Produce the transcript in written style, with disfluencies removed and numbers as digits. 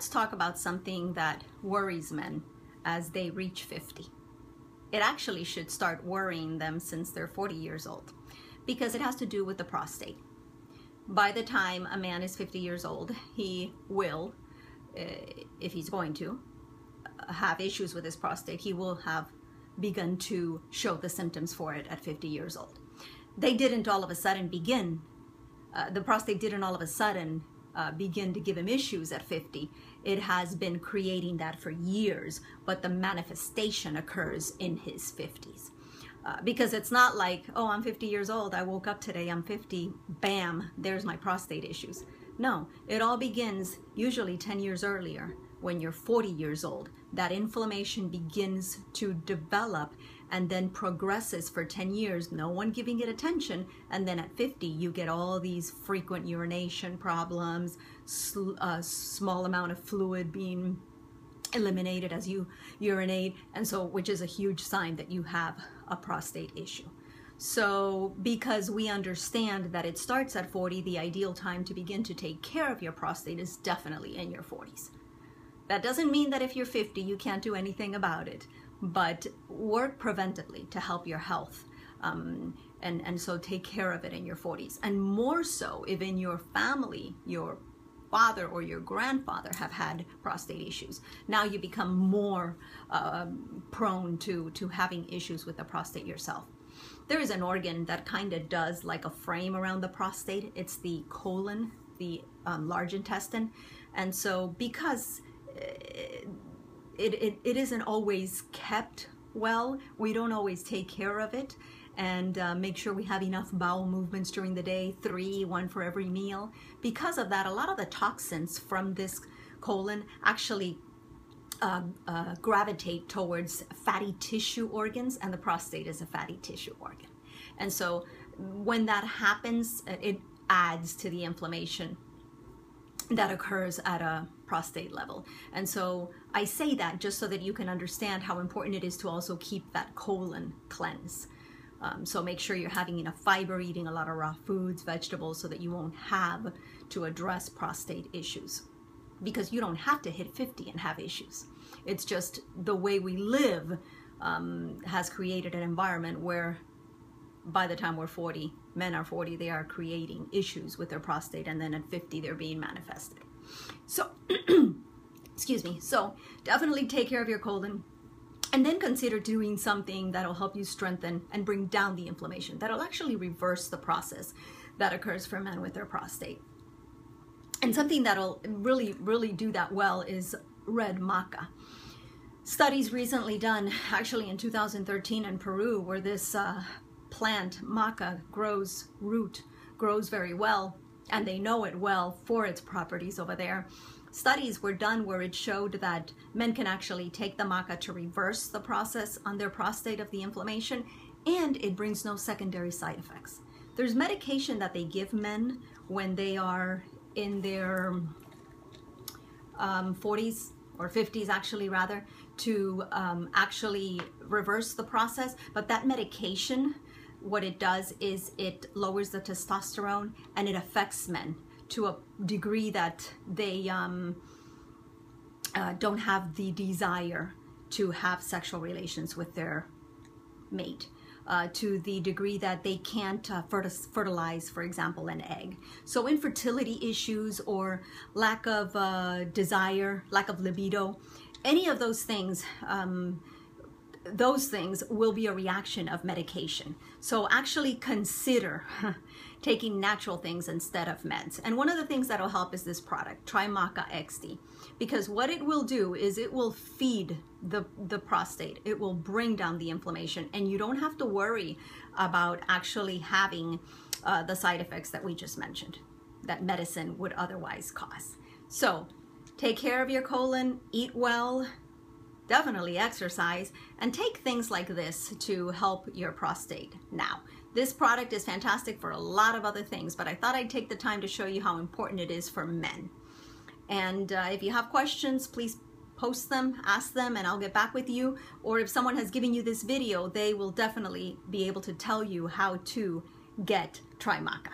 let's talk about something that worries men as they reach 50. It actually should start worrying them since they're 40 years old, because it has to do with the prostate. By the time a man is 50 years old, he will, if he's going to, have issues with his prostate. He will have begun to show the symptoms for it at 50 years old. They didn't all of a sudden begin, the prostate didn't all of a sudden begin to give him issues at 50. It has been creating that for years, but the manifestation occurs in his 50s. Because it's not like, oh, I'm 50 years old, I woke up today, I'm 50, bam, there's my prostate issues. No, it all begins usually 10 years earlier, when you're 40 years old. That inflammation begins to develop and then progresses for 10 years, no one giving it attention, and then at 50 you get all these frequent urination problems, small amount of fluid being eliminated as you urinate, and so, which is a huge sign that you have a prostate issue. So because we understand that it starts at 40, the ideal time to begin to take care of your prostate is definitely in your 40s. That doesn't mean that if you're 50 you can't do anything about it, but work preventively to help your health, and so take care of it in your 40s. And more so if in your family your father or your grandfather have had prostate issues. Now you become more prone to having issues with the prostate yourself. There is an organ that kind of does like a frame around the prostate. It's the colon, the large intestine. And so because it isn't always kept well, we don't always take care of it and make sure we have enough bowel movements during the day, 3, 1 for every meal. Because of that, a lot of the toxins from this colon actually gravitate towards fatty tissue organs, and the prostate is a fatty tissue organ. And so when that happens, it adds to the inflammation that occurs at a prostate level. And so I say that just so that you can understand how important it is to also keep that colon cleansed. So make sure you're having enough fiber, eating a lot of raw foods, vegetables, so that you won't have to address prostate issues. Because you don't have to hit 50 and have issues. It's just the way we live has created an environment where by the time we're 40, men are 40, they are creating issues with their prostate, and then at 50 they're being manifested. So, excuse me, so definitely take care of your colon, and then consider doing something that'll help you strengthen and bring down the inflammation. That'll actually reverse the process that occurs for men with their prostate. And something that'll really, really do that well is red maca. Studies recently done, actually in 2013 in Peru, where this plant maca grows very well, and they know it well for its properties over there. Studies were done where it showed that men can actually take the maca to reverse the process on their prostate of the inflammation, and it brings no secondary side effects. There's medication that they give men when they are in their 40s or 50s, actually rather, to actually reverse the process. But that medication, what it does is it lowers the testosterone, and it affects men to a degree that they don't have the desire to have sexual relations with their mate, to the degree that they can't fertilize, for example, an egg. So infertility issues or lack of desire, lack of libido, any of those things will be a reaction of medication. So actually consider taking natural things instead of meds. And one of the things that'll help is this product, Trimaca XD, because what it will do is it will feed the prostate. It will bring down the inflammation, and you don't have to worry about actually having the side effects that we just mentioned that medicine would otherwise cause. So take care of your colon, eat well, definitely exercise, and take things like this to help your prostate. Now, this product is fantastic for a lot of other things, but I thought I'd take the time to show you how important it is for men. And if you have questions, please post them, ask them, and I'll get back with you. Or if someone has given you this video, they will definitely be able to tell you how to get Trimaca.